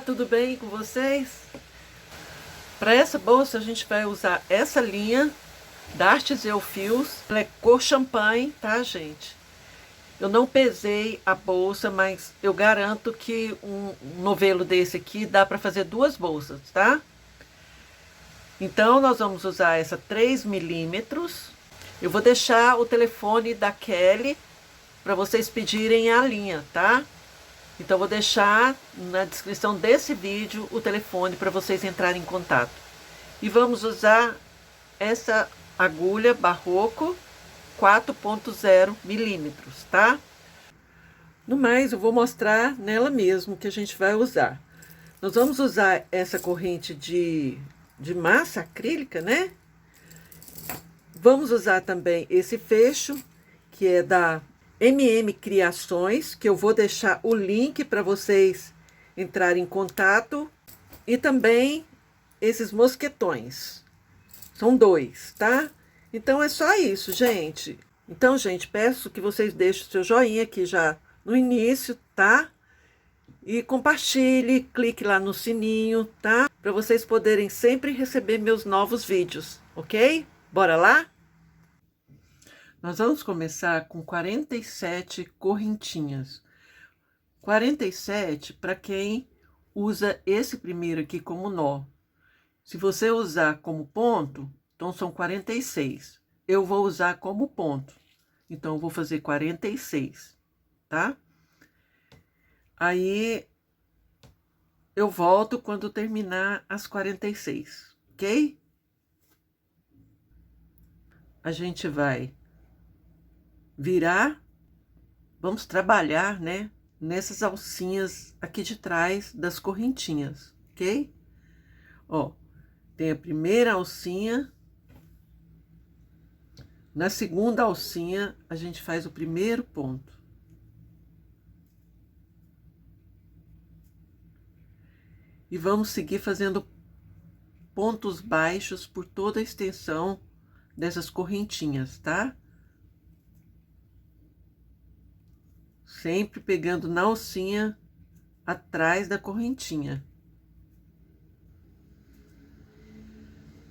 tudo bem com vocês? Para essa bolsa a gente vai usar essa linha da Artesel Fios. Ela é cor champanhe, tá, gente? Eu não pesei a bolsa, mas eu garanto que um novelo desse aqui dá para fazer duas bolsas, tá? Então nós vamos usar essa 3 milímetros. Eu vou deixar o telefone da Kelly para vocês pedirem a linha, tá? Então vou deixar na descrição desse vídeo o telefone para vocês entrarem em contato. E vamos usar essa agulha barroco 4.0 milímetros, tá? No mais, eu vou mostrar nela mesmo que a gente vai usar. Nós vamos usar essa corrente de massa acrílica, né? Vamos usar também esse fecho, que é da MM Criações, que eu vou deixar o link para vocês entrarem em contato. E também esses mosquetões. São 2, tá? Então é só isso, gente. Então, gente, peço que vocês deixem o seu joinha aqui já no início, tá? E compartilhe, clique lá no sininho, tá? Para vocês poderem sempre receber meus novos vídeos, ok? Bora lá? Nós vamos começar com 47 correntinhas. 47 para quem usa esse primeiro aqui como nó. Se você usar como ponto, então são 46. Eu vou usar como ponto, então eu vou fazer 46, tá? Aí eu volto quando terminar as 46, ok? A gente vai virar, vamos trabalhar, né, nessas alcinhas aqui de trás das correntinhas, ok? Ó, tem a primeira alcinha, na segunda alcinha a gente faz o primeiro ponto. E vamos seguir fazendo pontos baixos por toda a extensão dessas correntinhas, tá? Sempre pegando na alcinha atrás da correntinha.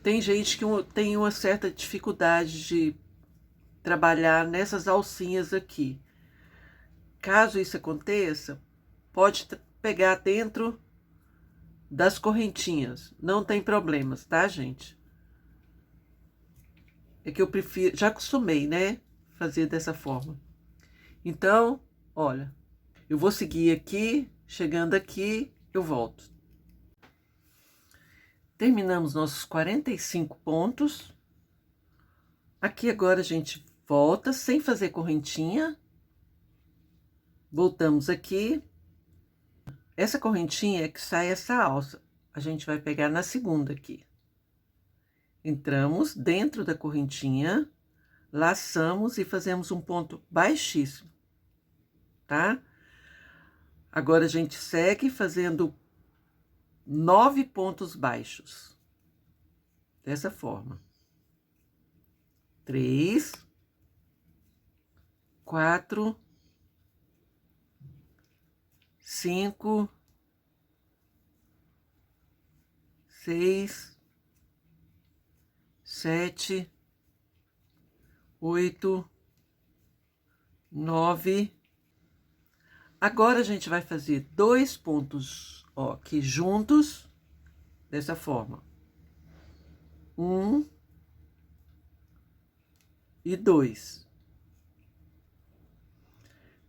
Tem gente que tem uma certa dificuldade de trabalhar nessas alcinhas aqui. Caso isso aconteça, pode pegar dentro das correntinhas. Não tem problemas, tá, gente? É que eu prefiro, já acostumei, né? Fazer dessa forma. Então, olha, eu vou seguir aqui, chegando aqui, eu volto. Terminamos nossos 45 pontos. Aqui agora a gente volta sem fazer correntinha. Voltamos aqui. Essa correntinha é que sai essa alça. A gente vai pegar na segunda aqui. Entramos dentro da correntinha, laçamos e fazemos um ponto baixíssimo, tá? Agora a gente segue fazendo 9 pontos baixos. Dessa forma. 3, 4, 5, 6, 7, 8, 9. Agora a gente vai fazer 2 pontos, ó, aqui juntos, dessa forma. 1 e 2.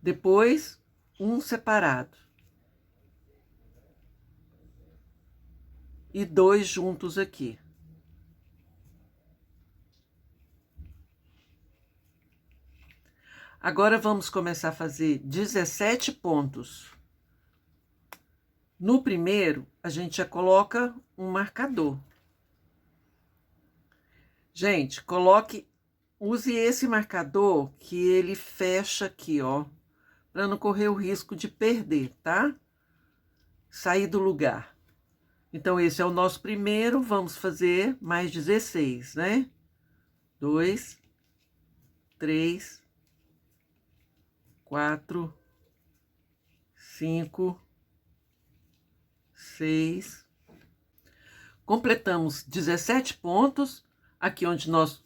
Depois, um separado. E 2 juntos aqui. Agora, vamos começar a fazer 17 pontos. No primeiro, a gente já coloca um marcador. Gente, use esse marcador que ele fecha aqui, ó, para não correr o risco de perder, tá? Sair do lugar. Então, esse é o nosso primeiro, vamos fazer mais 16, né? 2, 3, 4, 5, 6. Completamos 17 pontos. Aqui onde nós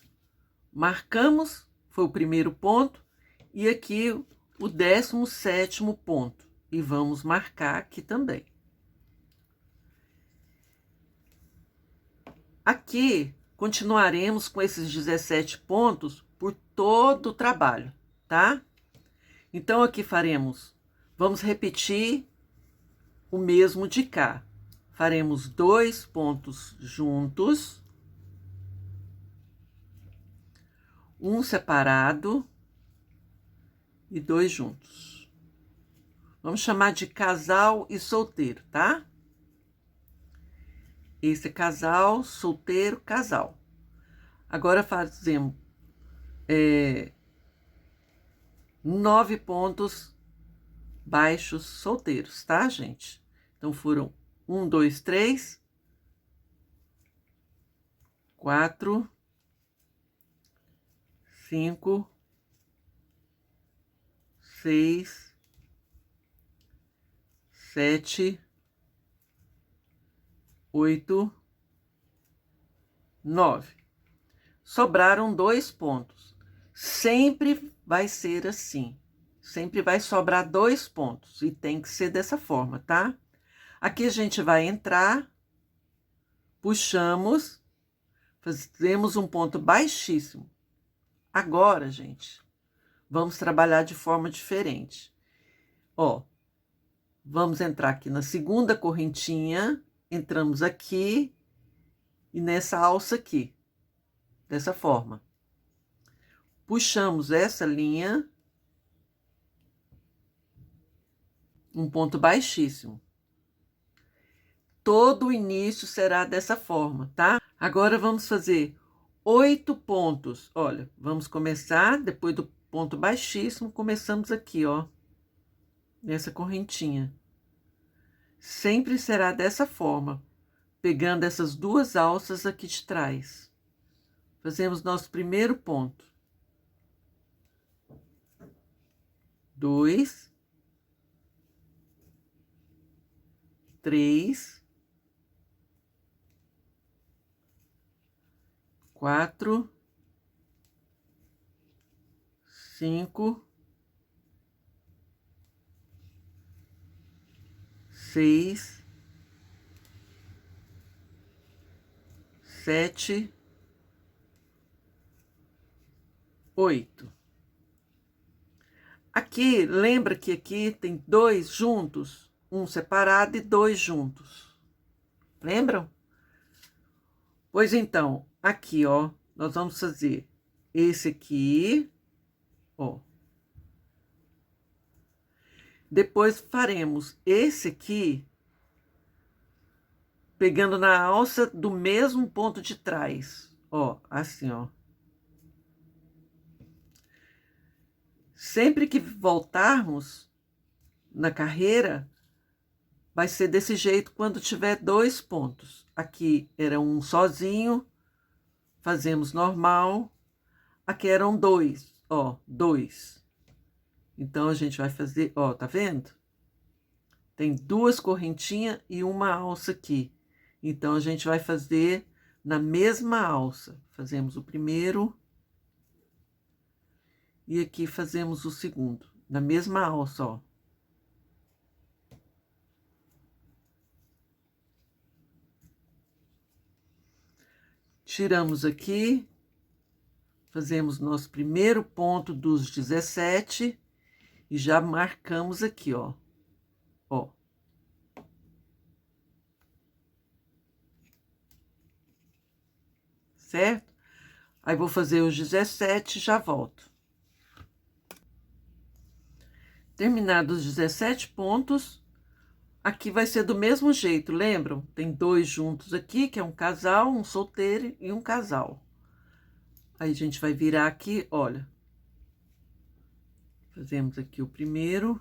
marcamos, foi o primeiro ponto. E aqui o 17º ponto. E vamos marcar aqui também. Aqui, continuaremos com esses 17 pontos por todo o trabalho, tá? Então, aqui vamos repetir o mesmo de cá. Faremos 2 pontos juntos, um separado e 2 juntos. Vamos chamar de casal e solteiro, tá? Esse é casal, solteiro, casal. Agora fazemos 9 pontos baixos solteiros, tá, gente? Então, foram 1, 2, 3, 4, 5, 6, 7, 8, 9. Sobraram 2 pontos. Sempre vai ser assim. Sempre vai sobrar 2 pontos. E tem que ser dessa forma, tá? Aqui a gente vai entrar, puxamos, fazemos um ponto baixíssimo. Agora, gente, vamos trabalhar de forma diferente. Ó, vamos entrar aqui na segunda correntinha, entramos aqui e nessa alça aqui, dessa forma. Puxamos essa linha, um ponto baixíssimo. Todo o início será dessa forma, tá? Agora vamos fazer 8 pontos. Olha, vamos começar, depois do ponto baixíssimo, começamos aqui, ó, nessa correntinha. Sempre será dessa forma, pegando essas 2 alças aqui de trás. Fazemos nosso primeiro ponto. 2, 3, 4, 5, 6, 7, 8. Aqui, lembra que aqui tem 2 juntos, um separado e 2 juntos. Lembram? Pois então, aqui, ó, nós vamos fazer esse aqui, ó. Depois faremos esse aqui, pegando na alça do mesmo ponto de trás, ó, assim, ó. Sempre que voltarmos na carreira, vai ser desse jeito quando tiver 2 pontos. Aqui era um sozinho, fazemos normal. Aqui eram 2, ó, 2. Então, a gente vai fazer, ó, tá vendo? Tem 2 correntinhas e uma alça aqui. Então, a gente vai fazer na mesma alça. Fazemos o primeiro. E aqui fazemos o segundo, na mesma alça, ó. Tiramos aqui, fazemos nosso primeiro ponto dos 17 e já marcamos aqui, ó. Ó. Certo? Aí, vou fazer os 17 e já volto. Terminados os 17 pontos, aqui vai ser do mesmo jeito, lembram? Tem 2 juntos aqui, que é um casal, um solteiro e um casal. Aí, a gente vai virar aqui, olha. Fazemos aqui o primeiro.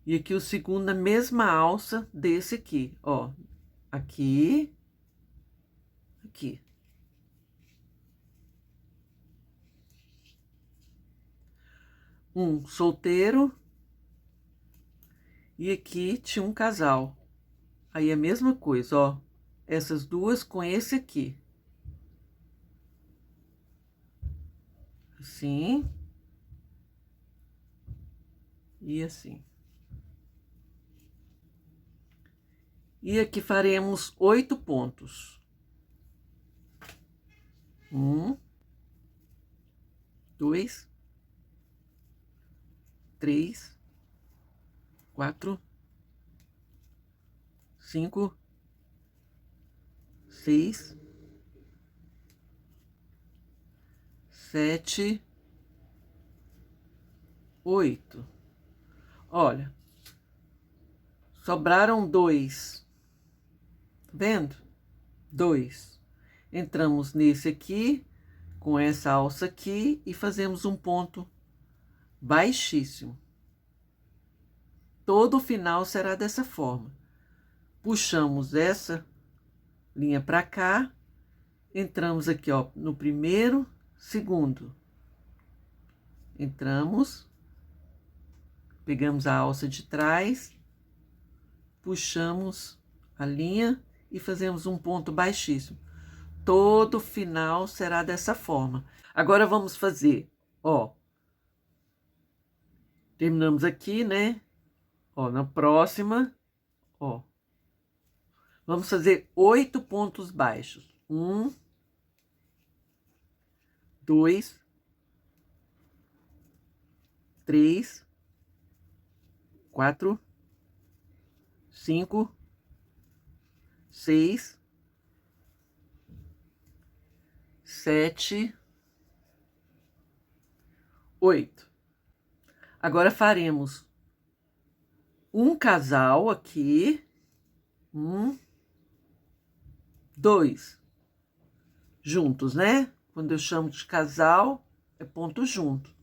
E aqui o segundo na mesma alça desse aqui, ó. Aqui. Aqui. Um solteiro. E aqui tinha um casal. Aí a mesma coisa, ó. Essas duas com esse aqui. Assim. E assim. E aqui faremos 8 pontos. 1, 2, 3, 4, 5, 6, 7, 8. Olha, sobraram 2. Tá vendo? 2. Entramos nesse aqui, com essa alça aqui, e fazemos um ponto baixíssimo. Todo o final será dessa forma. Puxamos essa linha para cá, entramos aqui, ó, no primeiro, segundo. Entramos, pegamos a alça de trás, puxamos a linha e fazemos um ponto baixíssimo. Todo final será dessa forma. Agora vamos fazer, ó. Terminamos aqui, né? Ó, na próxima, ó. Vamos fazer 8 pontos baixos. 1, 2, 3, 4, 5, 6, 7, 8. Agora faremos um casal aqui. 1, 2. Juntos, né? Quando eu chamo de casal, é ponto junto.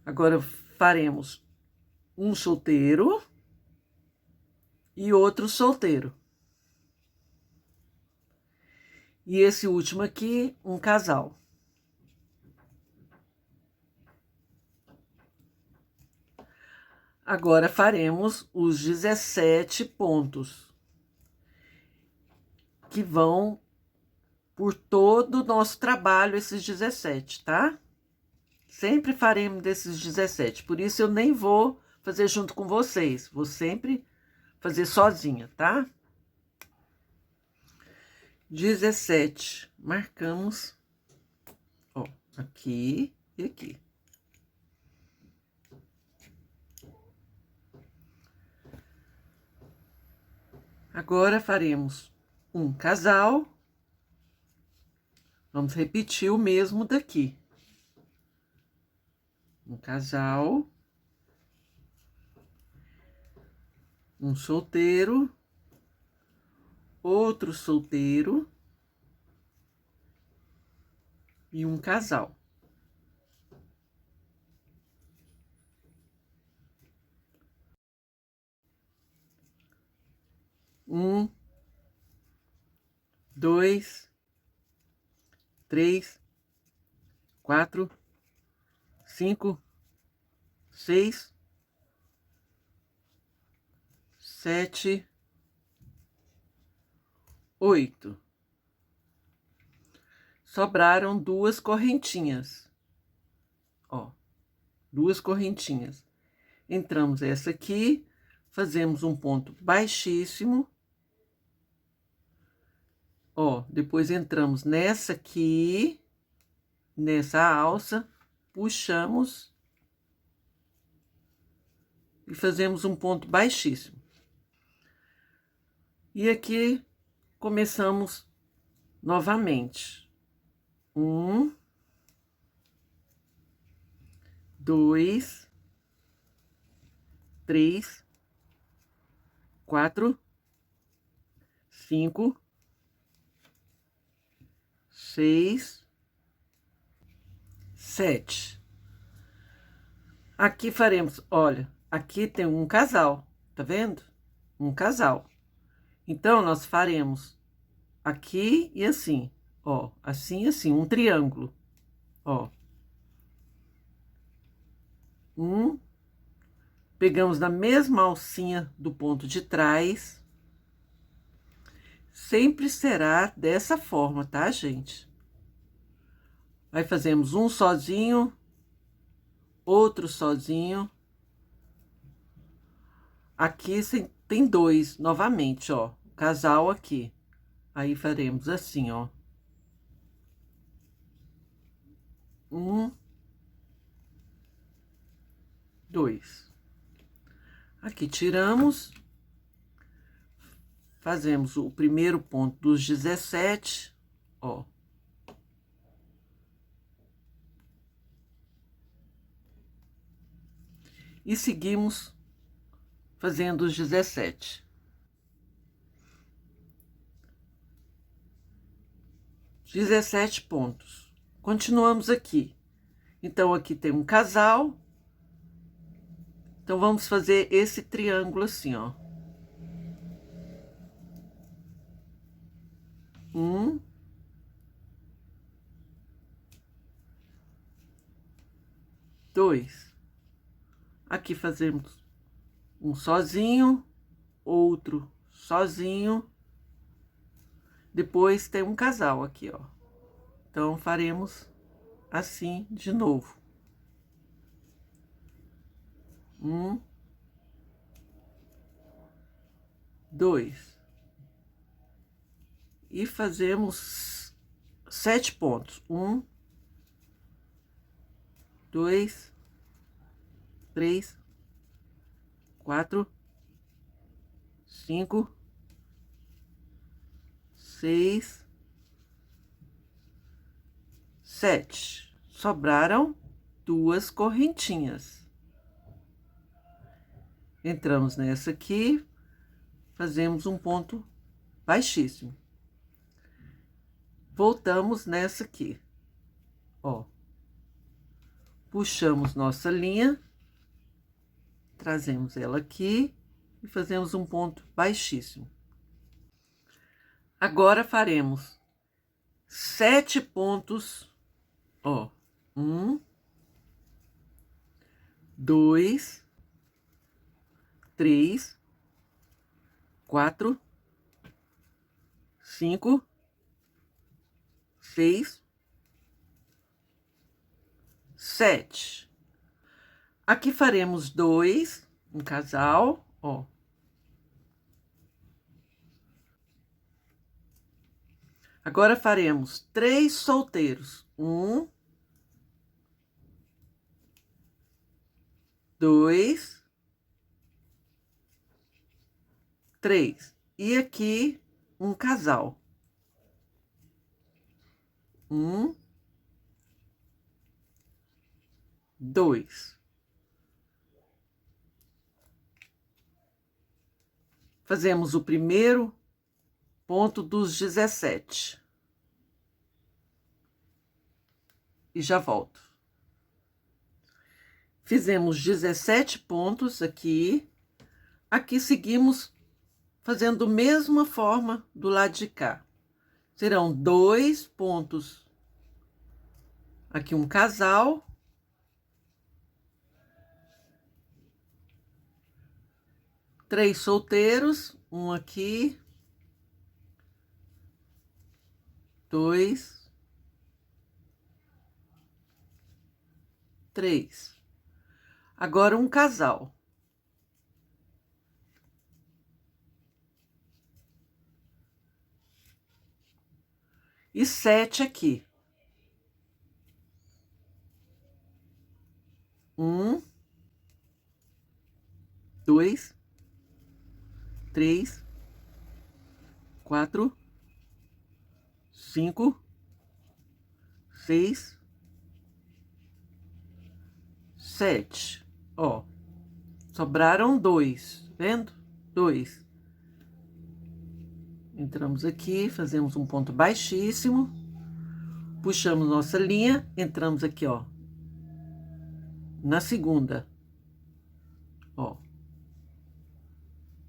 Agora faremos um solteiro e outro solteiro. E esse último aqui, um casal. Agora faremos os 17 pontos, que vão por todo o nosso trabalho, esses 17, tá? Sempre faremos desses 17, por isso eu nem vou fazer junto com vocês, vou sempre fazer sozinha, tá? 17, marcamos, ó, aqui e aqui. Agora faremos um casal. Vamos repetir o mesmo daqui. Um casal. Um solteiro. Outro solteiro. E um casal. Um, 2, 3, 4, 5, 6, 7, 8. Sobraram 2 correntinhas. Ó, 2 correntinhas. Entramos essa aqui, fazemos um ponto baixíssimo. Ó, depois entramos nessa aqui, nessa alça, puxamos e fazemos um ponto baixíssimo. E aqui começamos novamente. 1, 2, 3, 4, 5, 6, 7. Aqui faremos, olha, aqui tem um casal, tá vendo? Um casal. Então, nós faremos aqui e assim, ó, assim e assim, um triângulo, ó. 1, Pegamos na mesma alcinha do ponto de trás. Sempre será dessa forma, tá, gente? Aí fazemos um sozinho, outro sozinho. Aqui tem dois, novamente, ó, casal aqui. Aí faremos assim, ó. Um, dois. Aqui tiramos. Fazemos o primeiro ponto dos 17, ó. E seguimos fazendo os 17. 17 pontos. Continuamos aqui. Então, aqui tem um casal. Então, vamos fazer esse triângulo assim, ó. Um. Dois. Aqui fazemos um sozinho, outro sozinho. Depois tem um casal aqui, ó. Então, faremos assim de novo. Um. Dois. E fazemos 7 pontos. 1, 2, 3, 4, 5, 6, 7. Sobraram 2 correntinhas. Entramos nessa aqui, fazemos um ponto baixíssimo. Voltamos nessa aqui, ó. Puxamos nossa linha, trazemos ela aqui e fazemos um ponto baixíssimo. Agora faremos 7 pontos, ó. 1, 2, 3, 4, 5, 6, 7. Aqui faremos 2, um casal, ó. Agora faremos 3 solteiros. 1, 2, 3. E aqui um casal. 1, 2. Fazemos o primeiro ponto dos 17. E já volto. Fizemos 17 pontos aqui. Aqui seguimos fazendo a mesma forma do lado de cá. Serão 2 pontos. Aqui um casal. 3 solteiros, um aqui, 2, 3. Agora um casal. E 7 aqui. 1, 2, 3, 4, 5, 6, 7. Ó, sobraram 2, vendo? 2. Entramos aqui, fazemos um ponto baixíssimo, puxamos nossa linha, entramos aqui, ó, na segunda, ó.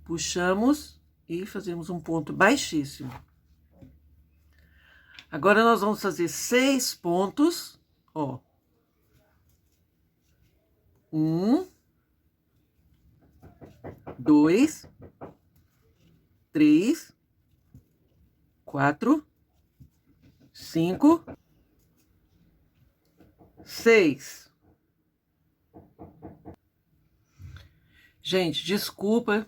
Puxamos e fazemos um ponto baixíssimo. Agora, nós vamos fazer 6 pontos, ó. 1, 2, 3, 4, 5, 6. Gente, desculpa,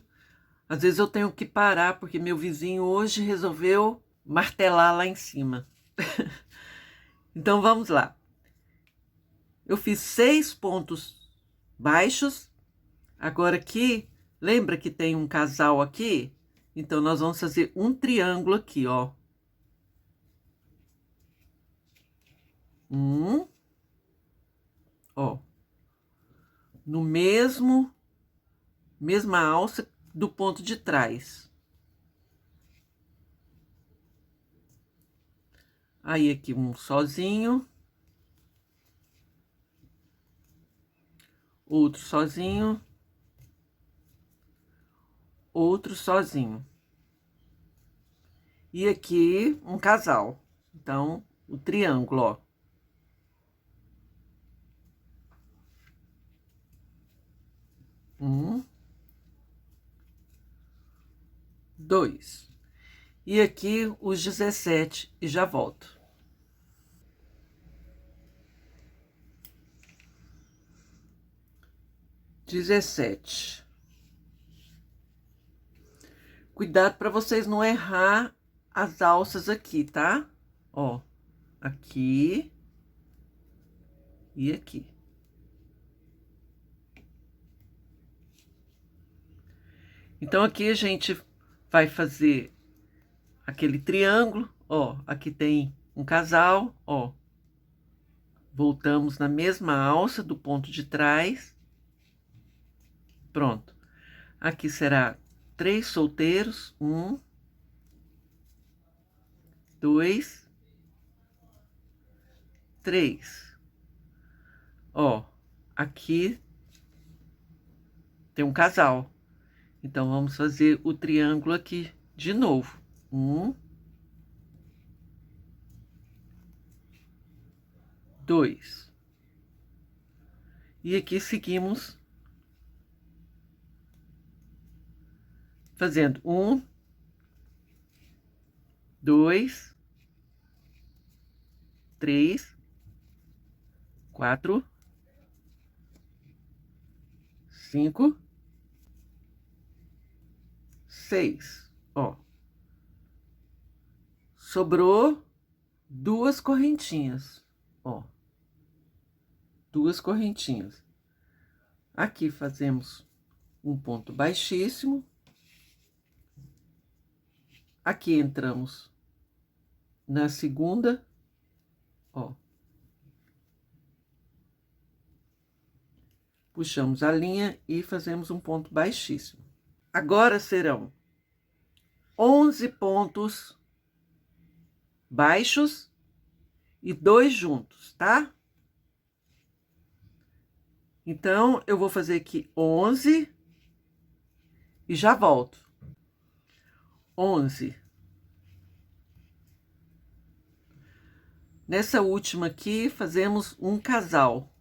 às vezes eu tenho que parar, porque meu vizinho hoje resolveu martelar lá em cima. Então, vamos lá. Eu fiz 6 pontos baixos. Agora aqui, lembra que tem um casal aqui? Então, nós vamos fazer um triângulo aqui, ó. Ó. No mesma alça do ponto de trás. Aí, aqui um sozinho. Outro sozinho. Outro sozinho. E aqui um casal. Então, o triângulo, ó. Dois. E aqui os 17 e já volto. Dezessete. Cuidado para vocês não errar as alças aqui, tá? Ó, aqui e aqui. Então, aqui a gente vai fazer aquele triângulo, ó. Aqui tem um casal, ó. Voltamos na mesma alça do ponto de trás. Pronto. Aqui será 3 solteiros. 1, 2, 3. Ó, aqui tem um casal. Então, vamos fazer o triângulo aqui de novo. 1, 2. E aqui seguimos fazendo 1, 2, 3, 4, 5, 6. Ó. Sobrou 2 correntinhas, ó. 2 correntinhas. Aqui fazemos um ponto baixíssimo. Aqui entramos na segunda, ó. Puxamos a linha e fazemos um ponto baixíssimo. Agora serão 11 pontos baixos e 2 juntos, tá? Então, eu vou fazer aqui 11 e já volto. 11. Nessa última aqui, fazemos um casal.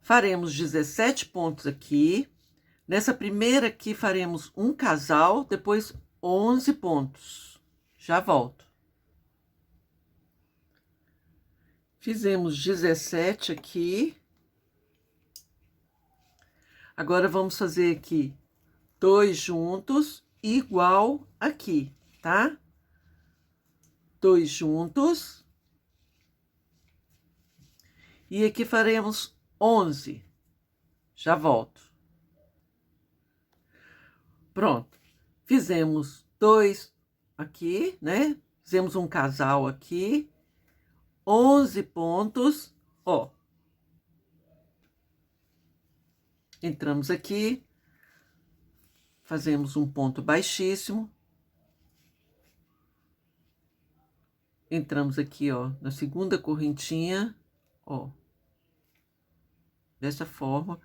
Faremos 17 pontos aqui. Nessa primeira aqui, faremos um casal, depois 11 pontos. Já volto. Fizemos 17 aqui. Agora, vamos fazer aqui 2 juntos, igual aqui, tá? 2 juntos. E aqui faremos 11. Já volto. Pronto. Fizemos 2 aqui, né? Fizemos um casal aqui. 11 pontos, ó. Entramos aqui. Fazemos um ponto baixíssimo. Entramos aqui, ó, na segunda correntinha, ó. Dessa forma,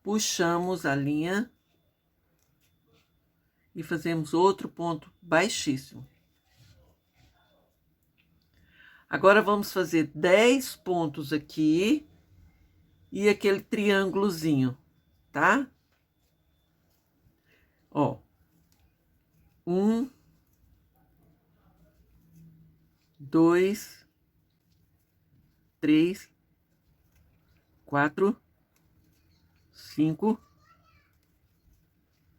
puxamos a linha e fazemos outro ponto baixíssimo. Agora, vamos fazer 10 pontos aqui e aquele triângulozinho, tá? Ó. 1, 2, 3, 4, 5,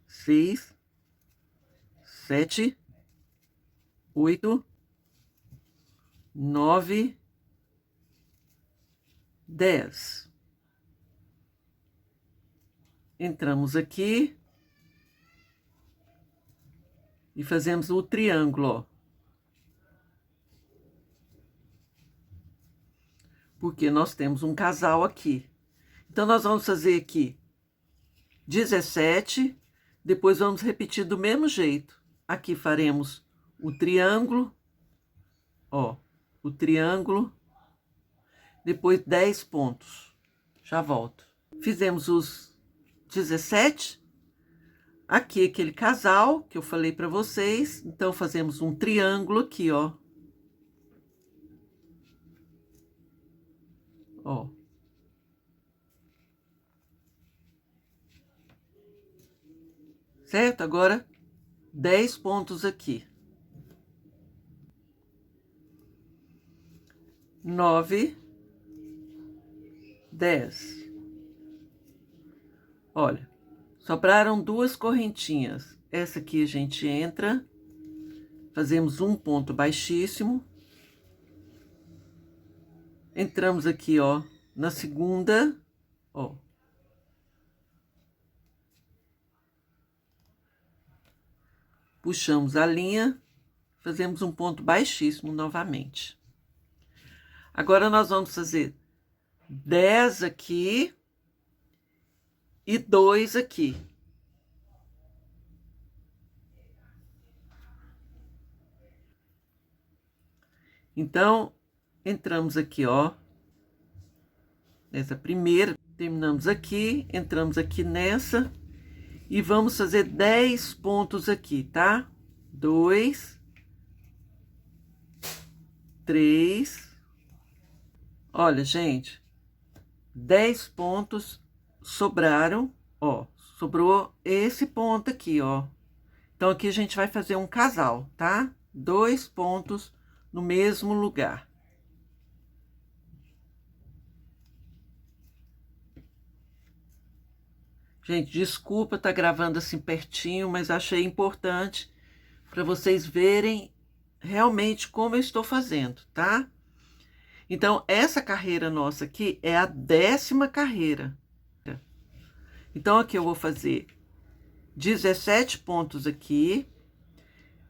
6, 7, 8, 9, 10. Entramos aqui e fazemos o triângulo, ó. Porque nós temos um casal aqui. Então, nós vamos fazer aqui 17, depois vamos repetir do mesmo jeito. Aqui faremos o triângulo, ó, o triângulo, depois 10 pontos. Já volto. Fizemos os 17. Aqui, aquele casal que eu falei para vocês. Então, fazemos um triângulo aqui, ó. Ó. Certo? Agora, 10 pontos aqui. 9, 10. Olha, sobraram 2 correntinhas. Essa aqui a gente entra, fazemos um ponto baixíssimo. Entramos aqui, ó, na segunda, ó. Puxamos a linha, fazemos um ponto baixíssimo novamente. Agora, nós vamos fazer 10 aqui e 2 aqui. Então, entramos aqui, ó, nessa primeira, terminamos aqui, entramos aqui nessa e vamos fazer 10 pontos aqui, tá? 2, 3. Olha, gente, 10 pontos sobraram, ó, sobrou esse ponto aqui, ó. Então, aqui a gente vai fazer um casal, tá? 2 pontos no mesmo lugar. Gente, desculpa estar gravando assim pertinho, mas achei importante para vocês verem realmente como eu estou fazendo, tá? Então, essa carreira nossa aqui é a 10ª carreira. Então, aqui eu vou fazer 17 pontos aqui.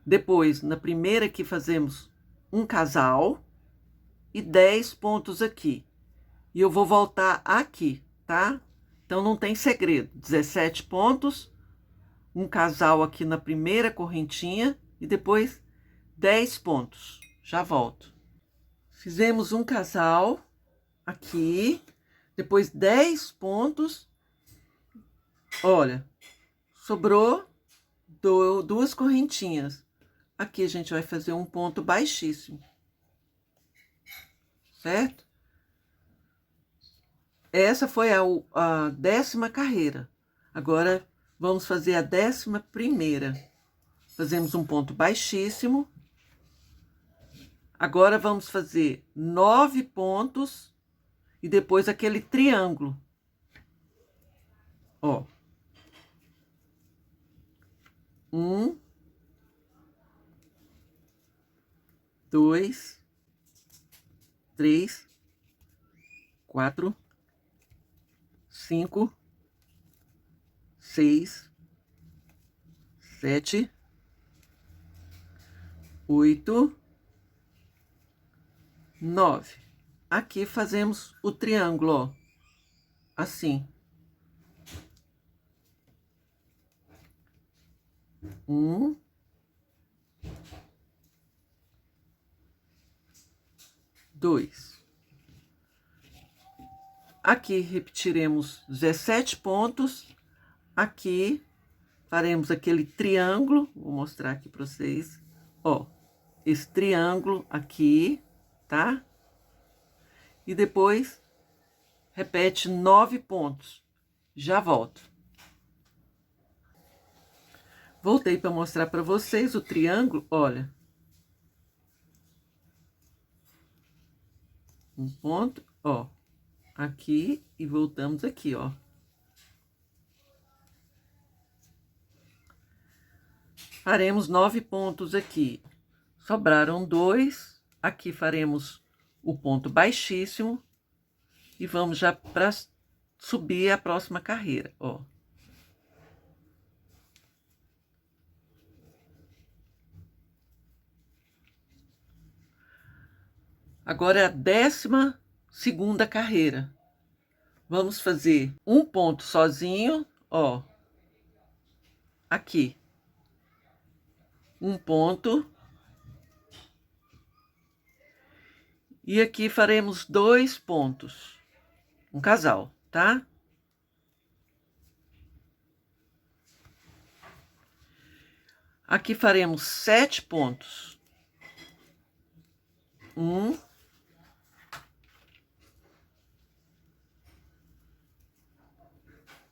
Depois, na primeira aqui, fazemos um casal e 10 pontos aqui. E eu vou voltar aqui, tá? Então, não tem segredo. 17 pontos, um casal aqui na primeira correntinha e depois 10 pontos. Já volto. Fizemos um casal aqui, depois 10 pontos. Olha, sobrou 2 correntinhas. Aqui a gente vai fazer um ponto baixíssimo, certo? Essa foi a 10ª carreira. Agora, vamos fazer a 11ª. Fazemos um ponto baixíssimo. Agora, vamos fazer 9 pontos e depois aquele triângulo. Ó. 1, 2, 3, 4, 5, 6, 7, 8, 9. Aqui fazemos o triângulo, ó, assim. 1, 2. Aqui repetiremos 17 pontos. Aqui faremos aquele triângulo. Vou mostrar aqui para vocês. Ó, esse triângulo aqui. tá? E depois repete 9 pontos. Já volto. Voltei para mostrar para vocês o triângulo, olha. Um ponto, ó, aqui e voltamos aqui, ó. Faremos 9 pontos aqui. Sobraram 2. Aqui faremos o ponto baixíssimo e vamos já para subir a próxima carreira, ó. Agora é a 12ª carreira. Vamos fazer um ponto sozinho, ó. Aqui. Um ponto. E aqui faremos 2 pontos. Um casal, tá? Aqui faremos 7 pontos. 1,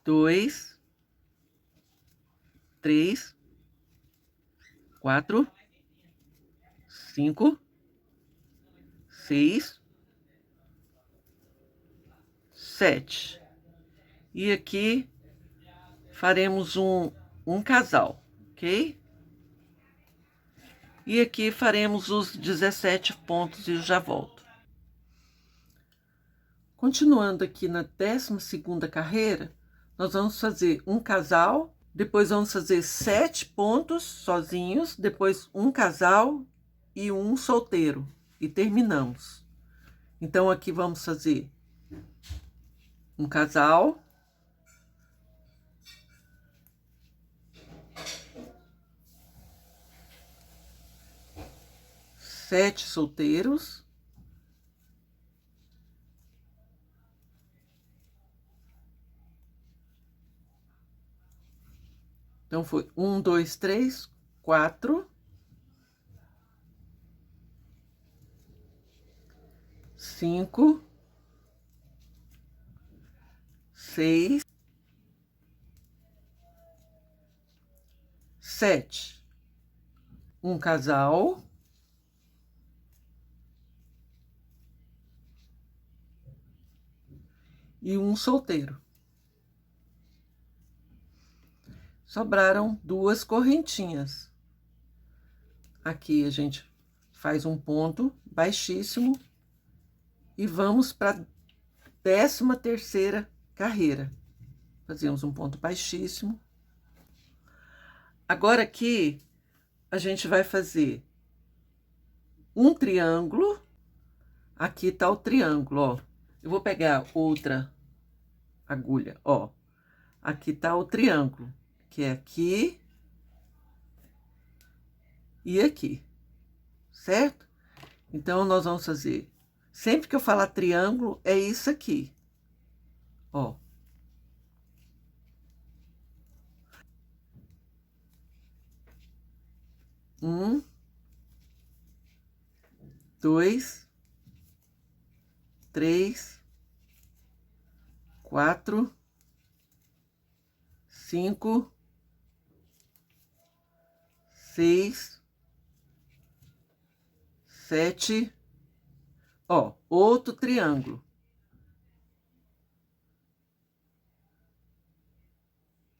2, 3, 4, 5, 6, 7. E aqui faremos um casal, ok? E aqui faremos os 17 pontos e eu já volto. Continuando aqui na 12ª carreira, nós vamos fazer um casal, depois vamos fazer 7 pontos sozinhos, depois um casal e um solteiro. E terminamos. Então, aqui vamos fazer um casal. Sete solteiros. Então, foi 1, 2, 3, 4, 5, 6, 7. Um casal. E um solteiro. Sobraram 2 correntinhas. Aqui a gente faz um ponto baixíssimo e vamos para a 13ª carreira. Fazemos um ponto baixíssimo. Agora aqui a gente vai fazer um triângulo. Aqui tá o triângulo, ó. Eu vou pegar outra agulha, ó. Aqui tá o triângulo, que é aqui e aqui, certo? Então, nós vamos fazer... Sempre que eu falar triângulo, é isso aqui, ó. Um, 2, 3, 4, 5, 6, 7, ó, outro triângulo.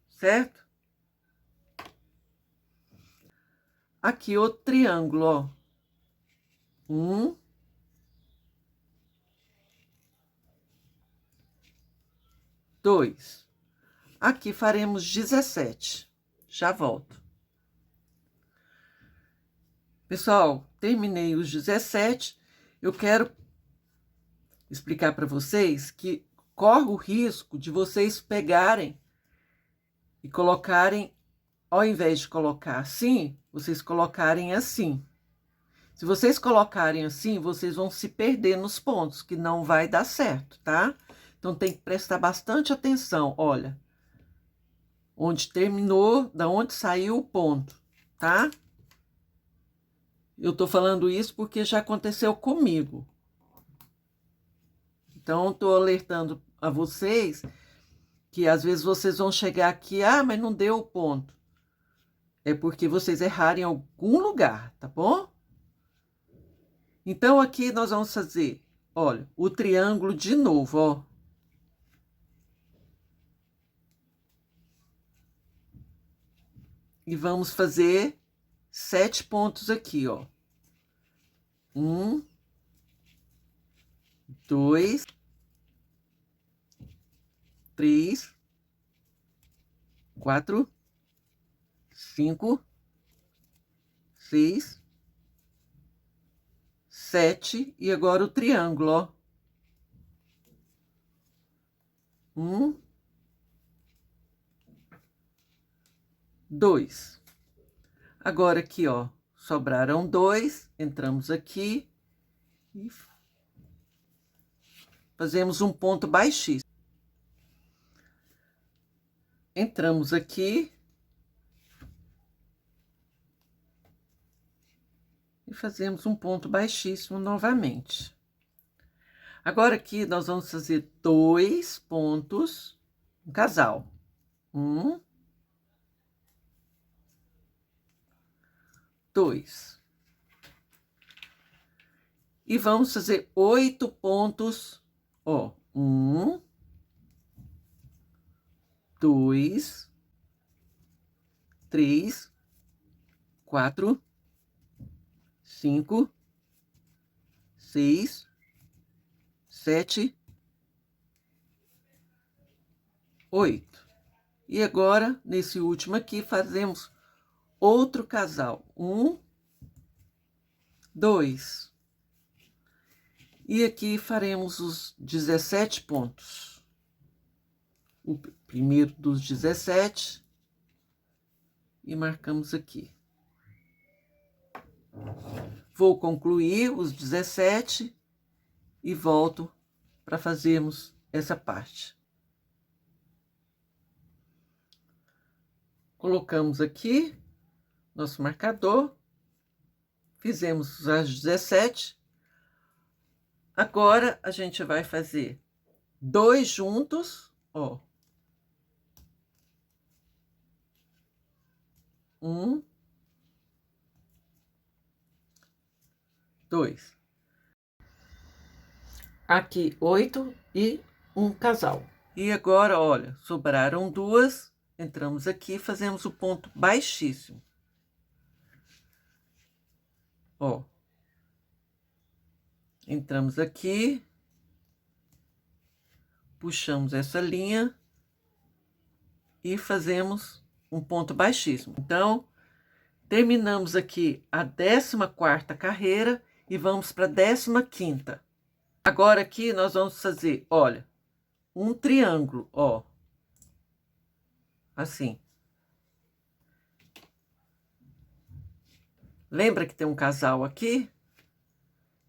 Certo? Aqui outro triângulo, ó. 1, 2. Aqui faremos 17. Já volto. Pessoal, terminei os 17. Eu quero explicar para vocês que corre o risco de vocês pegarem e colocarem, ao invés de colocar assim, vocês colocarem assim. Se vocês colocarem assim, vocês vão se perder nos pontos, que não vai dar certo, tá? Então, tem que prestar bastante atenção, olha. Onde terminou, da onde saiu o ponto, tá? Eu tô falando isso porque já aconteceu comigo. Então, eu tô alertando a vocês que às vezes vocês vão chegar aqui, mas não deu o ponto. É porque vocês erraram em algum lugar, tá bom? Então, aqui nós vamos fazer, olha, o triângulo de novo, ó. E vamos fazer 7 pontos aqui, ó. 1, 2, 3, 4, 5, 6, 7 e agora o triângulo, ó. 1, 2. Agora aqui, ó, sobraram 2, entramos aqui e fazemos um ponto baixíssimo. Entramos aqui e fazemos um ponto baixíssimo novamente. Agora aqui nós vamos fazer 2 pontos, um casal. 1, 2. E vamos fazer 8 pontos, ó. 1, 2, 3, 4, 5, 6, 7, 8. E agora, nesse último aqui, fazemos outro casal. 1, 2. E aqui faremos os 17 pontos. O primeiro dos 17. E marcamos aqui. Vou concluir os 17 e volto para fazermos essa parte. Colocamos aqui nosso marcador, fizemos as 17. Agora, a gente vai fazer 2 juntos, ó. 1, 2. Aqui, 8 e um casal. E agora, olha, sobraram 2, entramos aqui, fazemos o ponto baixíssimo. Ó. Entramos aqui, puxamos essa linha e fazemos um ponto baixíssimo. Então, terminamos aqui a 14ª carreira e vamos para a 15ª. Agora aqui nós vamos fazer, olha, um triângulo, ó. Assim. Lembra que tem um casal aqui?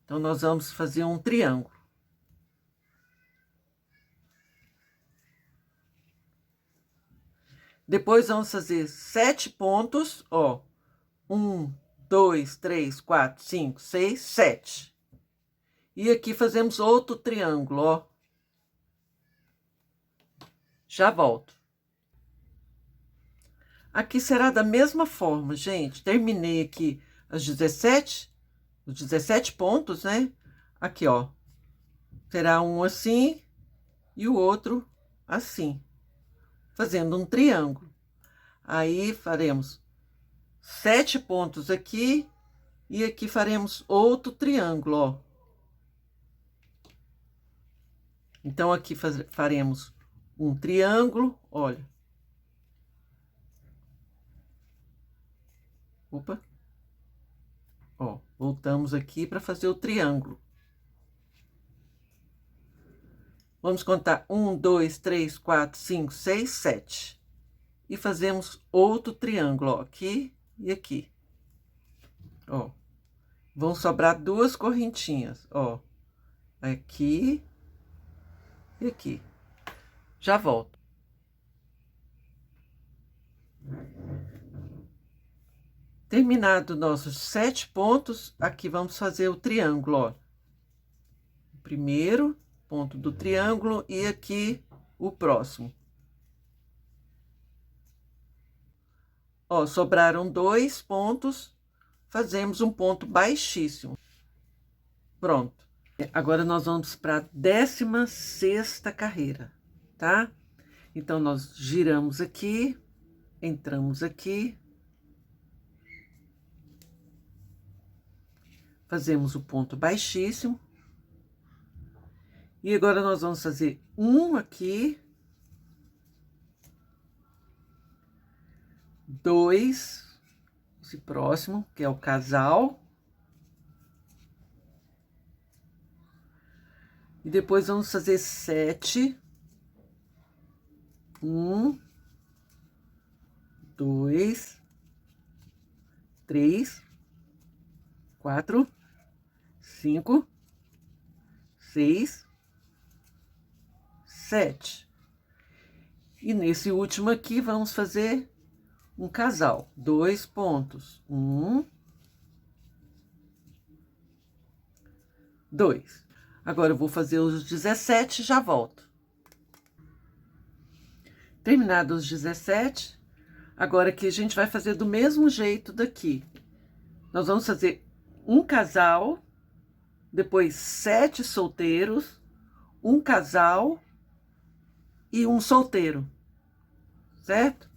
Então, nós vamos fazer um triângulo. Depois, vamos fazer 7 pontos, ó. 1, 2, 3, 4, 5, 6, 7. E aqui fazemos outro triângulo, ó. Já volto. Aqui será da mesma forma, gente. Terminei aqui os 17 pontos, né? Aqui, ó. Será um assim e o outro assim, fazendo um triângulo. Aí faremos 7 pontos aqui e aqui faremos outro triângulo, ó. Então, aqui faremos um triângulo, olha. Opa. Ó, voltamos aqui para fazer o triângulo. Vamos contar 1, 2, 3, 4, 5, 6, 7. E fazemos outro triângulo, ó, aqui e aqui. Ó, vão sobrar 2 correntinhas, ó. Aqui e aqui. Já volto. Terminado nossos 7 pontos, aqui vamos fazer o triângulo, ó. O primeiro ponto do triângulo e aqui o próximo. Ó, sobraram 2 pontos, fazemos um ponto baixíssimo. Pronto. Agora nós vamos para a 16ª carreira, tá? Então, nós giramos aqui, entramos aqui, fazemos o ponto baixíssimo. E agora nós vamos fazer um aqui, 2, esse próximo, que é o casal. E depois vamos fazer 7. 1, 2, 3, 4, 5, 6, 7. E nesse último aqui, vamos fazer um casal. 2 pontos. 1, 2. Agora, eu vou fazer os 17 e já volto. Terminados os 17, agora aqui a gente vai fazer do mesmo jeito daqui. Nós vamos fazer um casal, depois 7 solteiros, um casal e um solteiro, certo?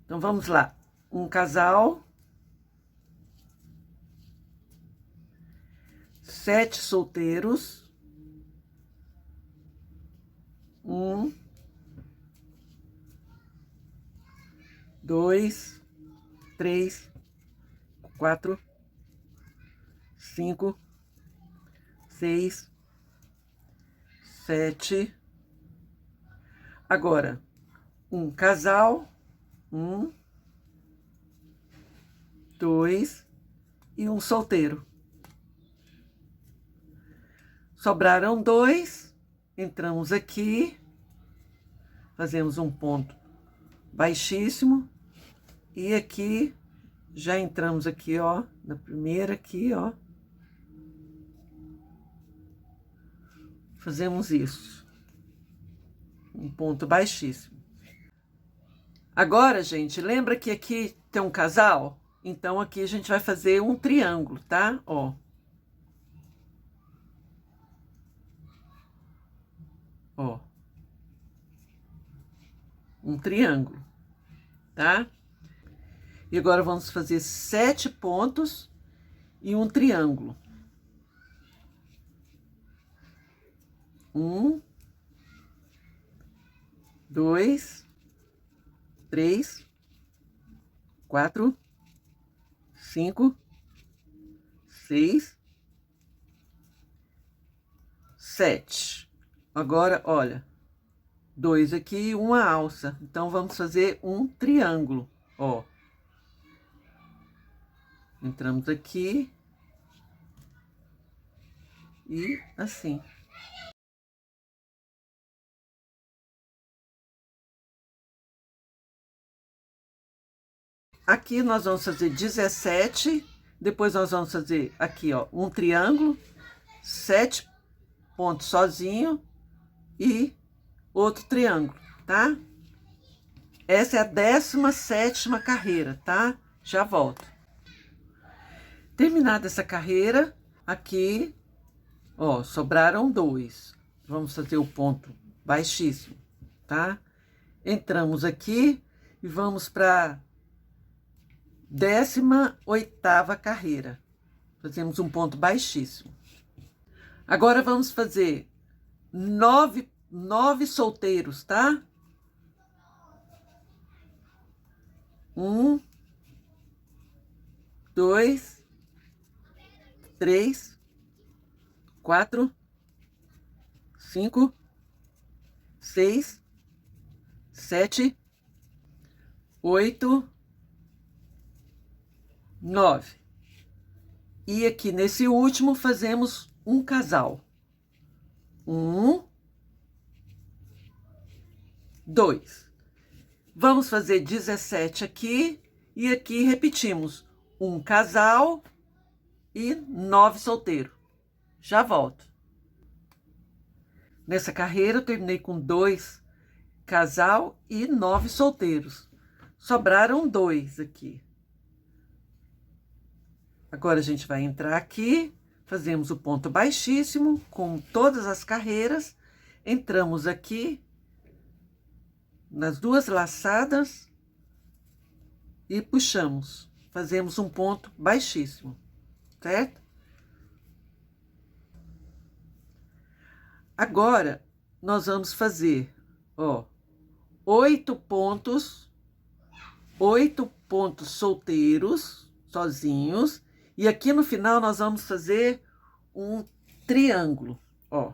Então, vamos lá. Um casal, 7 solteiros, 1, 2, 3, 4, 5, 6, 7. Agora, um casal, 1, 2 e um solteiro. Sobraram 2, entramos aqui, fazemos um ponto baixíssimo. E aqui, já entramos aqui, ó, na primeira aqui, ó. Fazemos isso. Um ponto baixíssimo. Agora, gente, lembra que aqui tem um casal? Então, aqui a gente vai fazer um triângulo, tá? Ó. Ó. Um triângulo, tá? E agora vamos fazer 7 pontos e um triângulo. 1, 2, 3, 4, 5, 6, 7. Agora, olha, 2 aqui e uma alça. Então, vamos fazer um triângulo, ó. Entramos aqui. E assim. Aqui nós vamos fazer 17. Depois nós vamos fazer aqui, ó, um triângulo, 7 pontos sozinho e outro triângulo, tá? Essa é a 17ª carreira, tá? Já volto. Terminada essa carreira, aqui, ó, sobraram 2. Vamos fazer o ponto baixíssimo, tá? Entramos aqui e vamos para 18ª carreira. Fazemos um ponto baixíssimo. Agora, vamos fazer 9 solteiros, tá? 1, 2, 3, 4, 5, 6, 7, 8, 9. E aqui nesse último fazemos um casal. 1, 2. Vamos fazer 17 aqui e aqui repetimos. um casal e 9 solteiros. Já volto. Nessa carreira eu terminei com 2 casal e 9 solteiros. Sobraram 2 aqui. Agora a gente vai entrar aqui, fazemos o ponto baixíssimo com todas as carreiras, entramos aqui nas 2 laçadas e puxamos, fazemos um ponto baixíssimo, certo? Agora, nós vamos fazer, ó, 8 pontos solteiros, sozinhos, e aqui no final nós vamos fazer um triângulo, ó.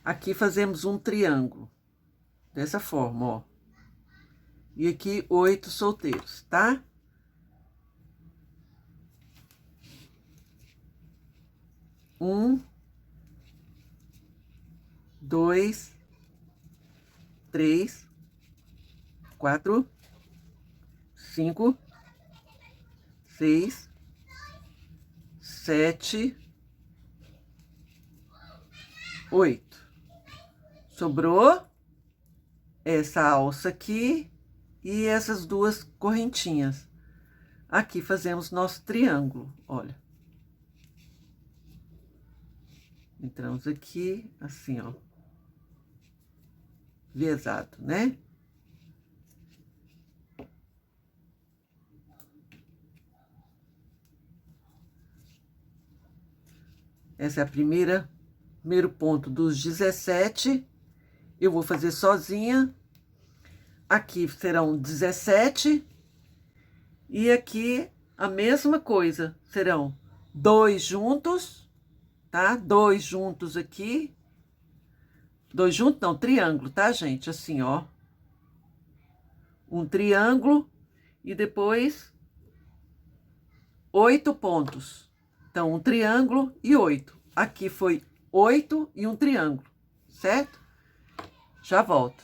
Aqui fazemos um triângulo, dessa forma, ó. E aqui 8 solteiros, tá? Um, 2, 3, 4, 5, 6, 7, 8. Sobrou essa alça aqui e essas 2 correntinhas. Aqui fazemos nosso triângulo, olha. Entramos aqui, assim, ó. Vezado, né? Essa é a primeiro ponto dos 17. Eu vou fazer sozinha. Aqui serão 17. E aqui a mesma coisa. Serão 2 juntos, tá? 2 juntos aqui. 2 juntos, não, triângulo, tá, gente? Assim, ó. Um triângulo e depois 8 pontos. Então, um triângulo e 8. Aqui foi 8 e um triângulo, certo? Já volto.